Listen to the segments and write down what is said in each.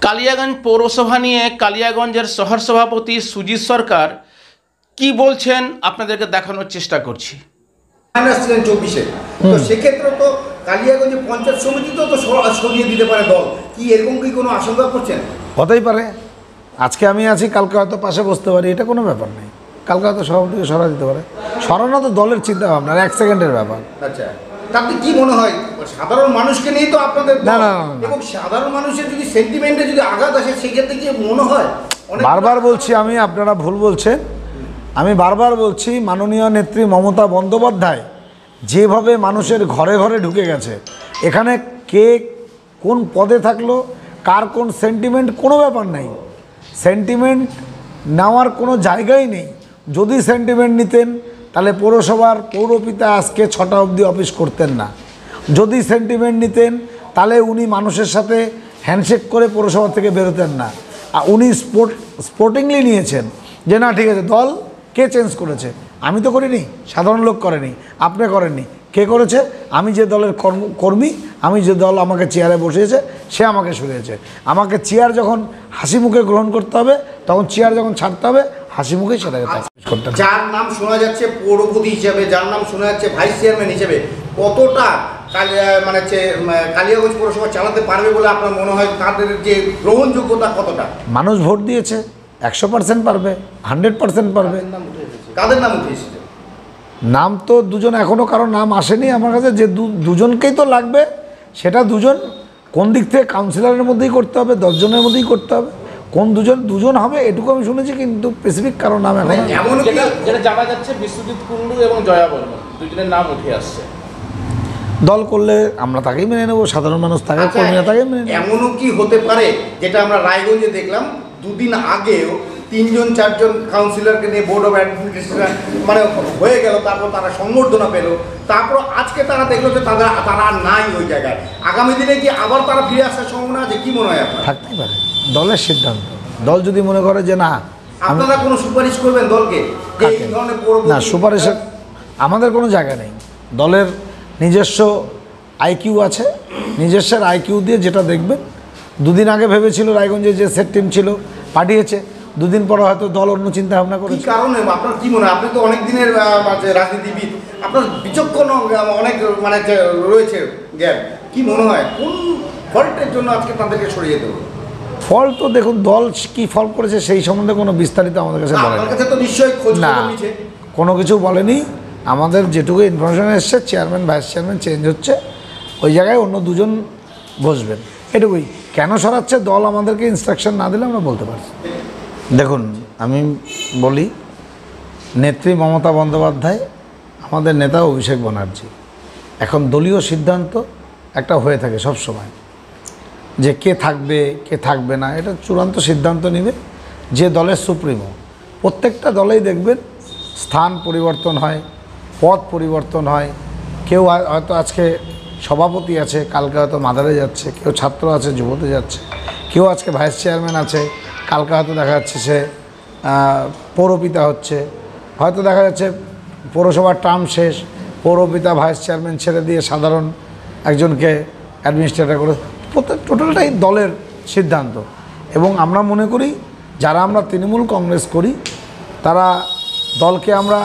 কালিয়াগঞ্জ পৌরসভা নিয়ে কালিয়াগঞ্জের শহর সভাপতি সুজিত সরকার কি বলছেন আপনাদেরকে দেখানোর চেষ্টা করছি। আসছিলেন 24-এ, তো সেক্ষেত্রে তো কালিয়াগঞ্জে পঞ্চায়েত সমিতিতেও তো সরিয়ে দিতে পারে দল, কি এরকম কি কোনো আশঙ্কা করছেন? হতেই পারে, আজকে আমি আছি কালকে হয়তো পাশে বসতে পারি, এটা কোনো ব্যাপার নেই। কালকে হয়তো সভাপতিকে সরা দিতে পারে, সরানো তো দলের চিন্তা ভাবনা, 1 সেকেন্ডের ব্যাপার। আচ্ছা, তাতে কি মনে হয় সাধারণ মানুষকে নিয়েই তো আপনাদের না, এবং সাধারণ মানুষের যদি সেন্টিমেন্টে যদি আঘাত আসে সেক্ষেত্রে কি মনে হয়? বারবার বলছি আমি, আপনারা ভুল বলছেন। আমি বারবার বলছি, মাননীয় নেত্রী মমতা বন্দ্যোপাধ্যায় যেভাবে মানুষের ঘরে ঘরে ঢুকে গেছে, এখানে কে কোন পদে থাকলো, কার কোন সেন্টিমেন্ট, কোনো ব্যাপার নেই। সেন্টিমেন্ট নেওয়ার কোনো জায়গাই নেই। যদি সেন্টিমেন্ট নিতেন তাহলে পৌরসভার পৌরপিতা আজকে 6টা অবধি অফিস করতেন না। যদি সেন্টিমেন্ট নিতেন তাহলে উনি মানুষের সাথে হ্যান্ডশেক করে পৌরসভা থেকে বেরোতেন না। আর উনি স্পোর্টিংলি নিয়েছেন যে না ঠিক আছে, দল কে চেঞ্জ করেছে? আমি তো করিনি, সাধারণ লোক করেনি, আপনি করেননি, কে করেছে? আমি যে দলের কর্মী, আমি যে দল আমাকে চেয়ারে বসিয়েছে সে আমাকে সরিয়েছে। আমাকে চেয়ার যখন হাসি মুখে গ্রহণ করতে হবে, তখন চেয়ার যখন ছাড়তে হবে হাসি মুখেই সেটাকে করতে হবে। যার নাম শোনা যাচ্ছে পৌরপতি হিসেবে, যার নাম শোনা যাচ্ছে ভাইস চেয়ারম্যান হিসেবে, কতটা মানে কালিয়াগঞ্জ পৌরসভা চালাতে পারবে বলে আপনার মনে হয়? তাদের যে গ্রহণযোগ্যতা কতটা? মানুষ ভোট দিয়েছে, 100% পারবে, 100% পারবে। কাদের নাম উঠে এসেছে? নাম তো দুজন, এখনও কারো নাম আসেনি আমার কাছে। যে দুজনকেই তো লাগবে, সেটা দুজন কোন দিক থেকে কাউন্সিলরের মধ্যেই করতে হবে, 10 জনের মধ্যেই করতে হবে। কোন দুজন হবে এটুকু আমি শুনেছি, কিন্তু স্পেসিফিক কারো নাম এখন এমন যেটা জানা যাচ্ছে বিশ্বজিৎ কুন্ডু এবং জয়া বর্মন দুজনের নাম উঠে আসছে। দল করলে আমরা তাকেই মেনে নেবো, সাধারণ মানুষ তাকে, কর্মীরা তাকে মেনে নেব। এমনও কি হতে পারে, যেটা আমরা রায়গঞ্জে দেখলাম 2 দিন আগেও 3-4 কাউন্সিলরকে নিয়ে বোর্ড অফ অ্যাডমিনিস্ট্রেশন মানে হয়ে গেল, তারপর তারা সংবর্ধনা পেল, তারপর আজকে তারা দেখলো যে তারা আর নাই ওই জায়গায়। আগামী দিনে কি আবার তারা ফিরে আসার সম্ভাবনা আছে? কি মনে হয় আপনার? থাকতেই পারে, দলের সিদ্ধান্ত। দল যদি মনে করে যে না, আপনারা কোনো সুপারিশ করবেন দলকে যে এই ধরনের না, সুপারিশের আমাদের কোনো জায়গা নেই। দলের নিজস্ব আইকিউ আছে, নিজস্বের আইকিউ দিয়ে যেটা দেখবেন। 2 দিন আগে ভেবেছিল রায়গঞ্জে যে সেট টিম ছিল পাঠিয়েছে, 2 দিন পরে হয়তো দল অন্য চিন্তা ভাবনা করে। কি কারণে আপনার কি মনে হয়? আপনি তো অনেক দিনের রাজনীতিবিদ, আপনার বিচক্ষণ অনেক মানে রয়েছে জ্ঞান, কি মনে হয় কোন ফল্টের জন্য আজকে তাদেরকে সরিয়ে যেতে হবে? ফল তো দেখুন, দল কি ফল করেছে সেই সম্বন্ধে কোনো বিস্তারিত আমাদের কাছে বলেনি। আপনার কাছে তো নিশ্চয়ই খোঁজ না, নিয়েছে। কোনো কিছু বলেনি। আমাদের যেটুকু ইনফরমেশন এসছে, চেয়ারম্যান ভাইস চেয়ারম্যান চেঞ্জ হচ্ছে, ওই জায়গায় অন্য 2 জন বসবেন, এটুকুই। কেন সরাচ্ছে দল আমাদেরকে ইনস্ট্রাকশন না দিলে আমরা বলতে পারছি। দেখুন, আমি বলি, নেত্রী মমতা বন্দ্যোপাধ্যায়, আমাদের নেতা অভিষেক ব্যানার্জি, এখন দলীয় সিদ্ধান্ত একটা হয়ে থাকে সব সময়, যে কে থাকবে কে থাকবে না, এটা চূড়ান্ত সিদ্ধান্ত নেবে যে দলের সুপ্রিমো। প্রত্যেকটা দলেই দেখবেন স্থান পরিবর্তন হয়, পদ পরিবর্তন হয়। কেউ হয়তো আজকে সভাপতি আছে, কালকে হয়তো মাদারে যাচ্ছে, কেউ ছাত্র আছে, যুবতে যাচ্ছে, কেউ আজকে ভাইস চেয়ারম্যান আছে, কালকে হয়তো দেখা যাচ্ছে সে পৌরপিতা হচ্ছে, হয়তো দেখা যাচ্ছে পৌরসভার টার্ম শেষ, পৌরপিতা ভাইস চেয়ারম্যান ছেড়ে দিয়ে সাধারণ একজনকে অ্যাডমিনিস্ট্রেটর করে। টোটালটাই দলের সিদ্ধান্ত। এবং আমরা মনে করি, যারা আমরা তৃণমূল কংগ্রেস করি, তারা দলকে আমরা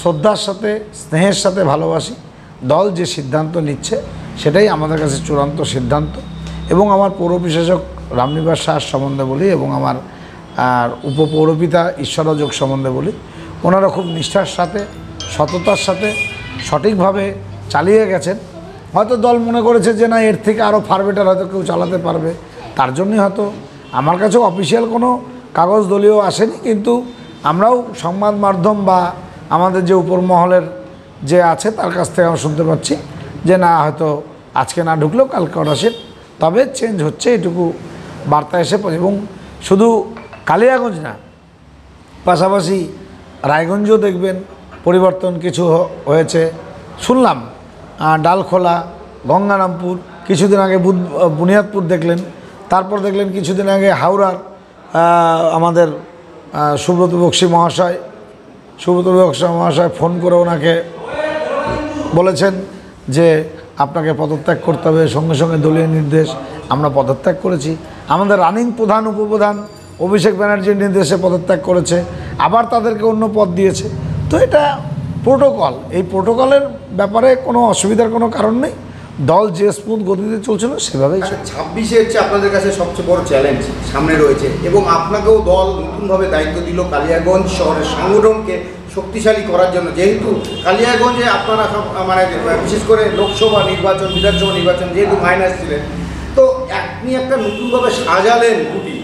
শ্রদ্ধার সাথে, স্নেহের সাথে ভালোবাসি। দল যে সিদ্ধান্ত নিচ্ছে সেটাই আমাদের কাছে চূড়ান্ত সিদ্ধান্ত। এবং আমার পৌর প্রশাসক রামনিবাস শাহ সম্বন্ধে বলি, এবং আমার উপপৌরপিতা ঈশ্বরযোগ সম্বন্ধে বলি, ওনারা খুব নিষ্ঠার সাথে, সততার সাথে সঠিকভাবে চালিয়ে গেছেন। হয়তো দল মনে করেছে যে না, এর থেকে আরও ফার বেটার হয়তো কেউ চালাতে পারবে, তার জন্যই হয়তো। আমার কাছেও অফিসিয়াল কোনো কাগজ দলীয় আসেনি, কিন্তু আমরাও সংবাদ মাধ্যম বা আমাদের যে উপর মহলের যে আছে তার কাছ থেকে আমরা শুনতে পাচ্ছি যে না, হয়তো আজকে না ঢুকলেও কালকে আসে, তবে চেঞ্জ হচ্ছে, এটুকু বার্তা এসে। এবং শুধু কালিয়াগঞ্জ না, পাশাপাশি রায়গঞ্জও দেখবেন পরিবর্তন কিছু হয়েছে। শুনলাম ডালখোলা, গঙ্গারামপুর, কিছুদিন আগে বুনিয়াদপুর দেখলেন, তারপর দেখলেন কিছুদিন আগে হাওড়ার আমাদের সুব্রত বক্সী মহাশয় ফোন করে ওনাকে বলেছেন যে আপনাকে পদত্যাগ করতে হবে, সঙ্গে সঙ্গে দলীয় নির্দেশ। আমরা পদত্যাগ করেছি। আমাদের রানিং প্রধান উপপ্রধান অভিষেক ব্যানার্জির নির্দেশে পদত্যাগ করেছে, আবার তাদেরকে অন্য পদ দিয়েছে। তো এটা প্রোটোকল, এই প্রোটোকলের ব্যাপারে কোনো অসুবিধার কোনো কারণ নেই। দল যে স্মুথ গতিতে চলছিল সেভাবেই চলছে। 26-এ হচ্ছে আপনাদের কাছে সবচেয়ে বড় চ্যালেঞ্জ সামনে রয়েছে, এবং আপনাকেও দল নতুনভাবে দায়িত্ব দিল কালিয়াগঞ্জ শহরের সংগঠনকে শক্তিশালী করার জন্য। যেহেতু কালিয়াগঞ্জে আপনারা সব মানে বিশেষ করে লোকসভা নির্বাচন, বিধানসভা নির্বাচন যেহেতু মাইনাস ছিলেন, তো আপনি একটা নতুনভাবে সাজালেন গুটি,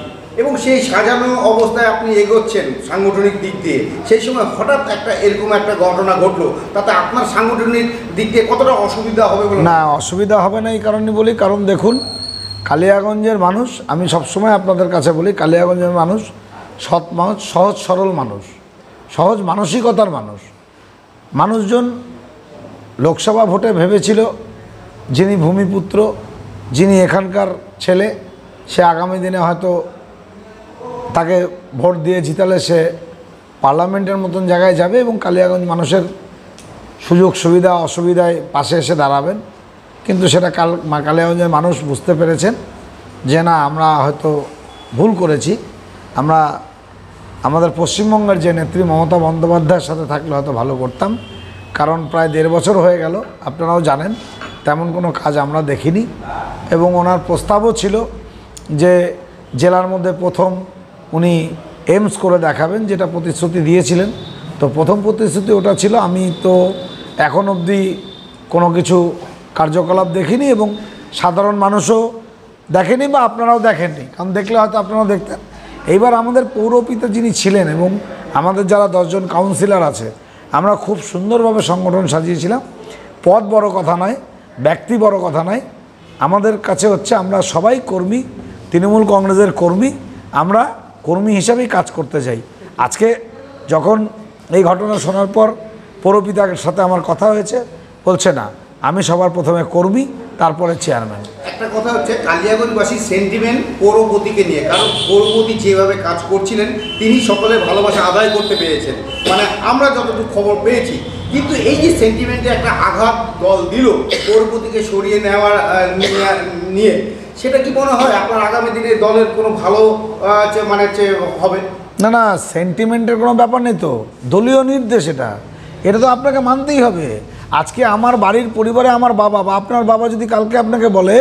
এবং সেই সাজানো অবস্থায় আপনি এগোচ্ছেন সাংগঠনিক দিক দিয়ে। সেই সময় হঠাৎ একটা এরকম একটা ঘটনা ঘটলো, তাতে আপনার সাংগঠনিক দিক দিয়ে কতটা অসুবিধা হবে বলে? না, অসুবিধা হবে না এই কারণে বলি, কারণ দেখুন কালিয়াগঞ্জের মানুষ, আমি সবসময় আপনাদের কাছে বলি, কালিয়াগঞ্জের মানুষ সৎ মানুষ, সহজ সরল মানুষ, সহজ মানসিকতার মানুষ। মানুষজন লোকসভা ভোটে ভেবেছিল যিনি ভূমিপুত্র, যিনি এখানকার ছেলে, সে আগামী দিনে হয়তো তাকে ভোট দিয়ে জিতালে সে পার্লামেন্টের মতন জায়গায় যাবে এবং কালিয়াগঞ্জ মানুষের সুযোগ সুবিধা অসুবিধায় পাশে এসে দাঁড়াবেন। কিন্তু সেটা কালিয়াগঞ্জের মানুষ বুঝতে পেরেছেন যে না, আমরা হয়তো ভুল করেছি। আমরা আমাদের পশ্চিমবঙ্গের যে নেত্রী মমতা বন্দ্যোপাধ্যায়ের সাথে থাকলে হয়তো ভালো করতাম, কারণ প্রায় 1.5 বছর হয়ে গেল, আপনারাও জানেন তেমন কোনো কাজ আমরা দেখিনি। এবং ওনার প্রস্তাবও ছিল যে জেলার মধ্যে প্রথম উনি এইমস করে দেখাবেন, যেটা প্রতিশ্রুতি দিয়েছিলেন। তো প্রথম প্রতিশ্রুতি ওটা ছিল। আমি তো এখন অবধি কোনো কিছু কার্যকলাপ দেখিনি এবং সাধারণ মানুষও দেখেনি বা আপনারাও দেখেননি, কারণ দেখলে হয়তো আপনারাও দেখতেন। এইবার আমাদের পৌরপিতা যিনি ছিলেন এবং আমাদের যারা 10 জন কাউন্সিলর আছে, আমরা খুব সুন্দরভাবে সংগঠন সাজিয়েছিলাম। পদ বড় কথা নয়, ব্যক্তি বড় কথা নয়, আমাদের কাছে হচ্ছে আমরা সবাই কর্মী, তৃণমূল কংগ্রেসের কর্মী, আমরা কর্মী হিসাবেই কাজ করতে চাই। আজকে যখন এই ঘটনা শোনার পর পৌরপিতার সাথে আমার কথা হয়েছে, বলছে না, আমি সবার প্রথমে কর্মী, তারপরে চেয়ারম্যান। একটা কথা হচ্ছে কালিয়াগঞ্জবাসীর সেন্টিমেন্ট পৌরপতিকে নিয়ে, কারণ পৌরপতি যেভাবে কাজ করছিলেন তিনি সকলের ভালোবাসা আদায় করতে পেরেছেন, মানে আমরা যতটুকু খবর পেয়েছি। কিন্তু এই যে সেন্টিমেন্টে একটা আঘাত দল দিল পৌরপতিকে সরিয়ে নেওয়ার নিয়ে, সেটা কি মনে হয় আপনার আগামী দিনে দলের কোনো ভালো মানে হবে? না না, সেন্টিমেন্টের কোনো ব্যাপার নেই তো, দলীয় নির্দেশ এটা, এটা তো আপনাকে মানতেই হবে। আজকে আমার বাড়ির পরিবারে আমার বাবা বা আপনার বাবা যদি কালকে আপনাকে বলে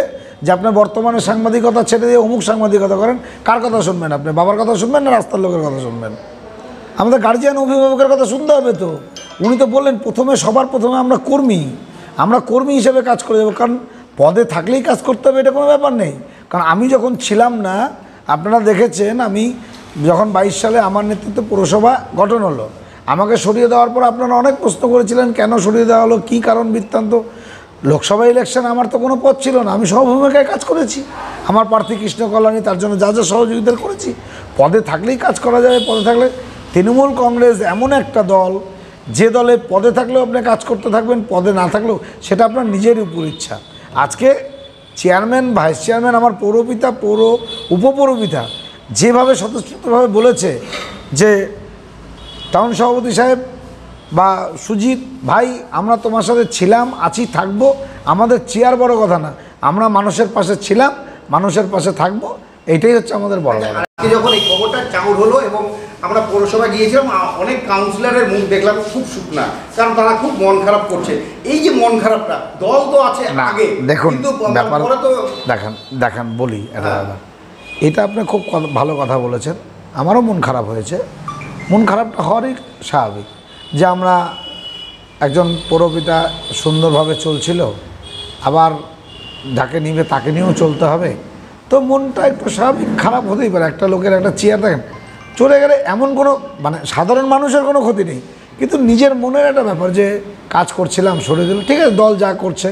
যে আপনার বর্তমানে সাংবাদিকতা ছেড়ে দিয়ে অমুক সাংবাদিকতা করেন, কার কথা শুনবেন আপনি? বাবার কথা শুনবেন না রাস্তার লোকের কথা শুনবেন? আমাদের গার্জিয়ান অভিভাবকের কথা শুনতে হবে তো। উনি তো বললেন সবার প্রথমে আমরা কর্মী, আমরা কর্মী হিসেবে কাজ করে যাবো, কারণ পদে থাকলেই কাজ করতে হবে এটা কোনো ব্যাপার নেই। কারণ আমি যখন ছিলাম না, আপনারা দেখেছেন, আমি যখন 22 সালে আমার নেতৃত্বে পৌরসভা গঠন হলো, আমাকে সরিয়ে দেওয়ার পর আপনারা অনেক প্রশ্ন করেছিলেন কেন সরিয়ে দেওয়া হলো, কী কারণ বৃত্তান্ত। লোকসভা ইলেকশন আমার তো কোনো পদ ছিল না, আমি সহভূমিকায় কাজ করেছি। আমার প্রার্থী কৃষ্ণ কল্যাণী, তার জন্য যা যা সহযোগিতা করেছি। পদে থাকলেই কাজ করা যাবে। পদে থাকলে তৃণমূল কংগ্রেস এমন একটা দল, যে দলে পদে থাকলেও আপনি কাজ করতে থাকবেন, পদে না থাকলেও সেটা আপনার নিজের উপর ইচ্ছা। আজকে চেয়ারম্যান, ভাইস চেয়ারম্যান, আমার পৌরপিতা, উপপৌরপিতা যেভাবে স্বতঃস্ফূর্তভাবে বলেছে যে টাউন সভাপতি সাহেব বা সুজিত ভাই, আমরা তোমার সাথে ছিলাম, আছি, থাকবো, আমাদের চেয়ার বড় কথা না, আমরা মানুষের পাশে ছিলাম, মানুষের পাশে থাকবো, এইটাই হচ্ছে আমাদের বড় কথা। আজকে যখন এই খবরটা চাউর হলো এবং আমরা পৌরসভা গিয়েছিলাম, অনেক কাউন্সিলরের মুখ দেখলাম খুব শুকনা, কারণ তারা খুব মন খারাপ করছে। এই যে মন খারাপটা, দল তো আছে আগে, দেখুন কিন্তু ব্যাপার পরে তো দেখেন বলি এটা দাদা, এটা আপনি খুব ভালো কথা বলেছেন। আমারও মন খারাপ হয়েছে, মন খারাপটা হওয়ারই স্বাভাবিক, যে আমরা একজন পৌরপিতা সুন্দরভাবে চলছিল, আবার যাকে নিবে তাকে নিয়েও চলতে হবে, তো মনটা একটু স্বাভাবিক খারাপ হতেই পারে। একটা লোকের একটা চেয়ার দেখেন চলে গেলে এমন কোনো মানে সাধারণ মানুষের কোনো ক্ষতি নেই, কিন্তু নিজের মনের একটা ব্যাপার যে কাজ করছিলাম সরে দিল, ঠিক আছে, দল যা করছে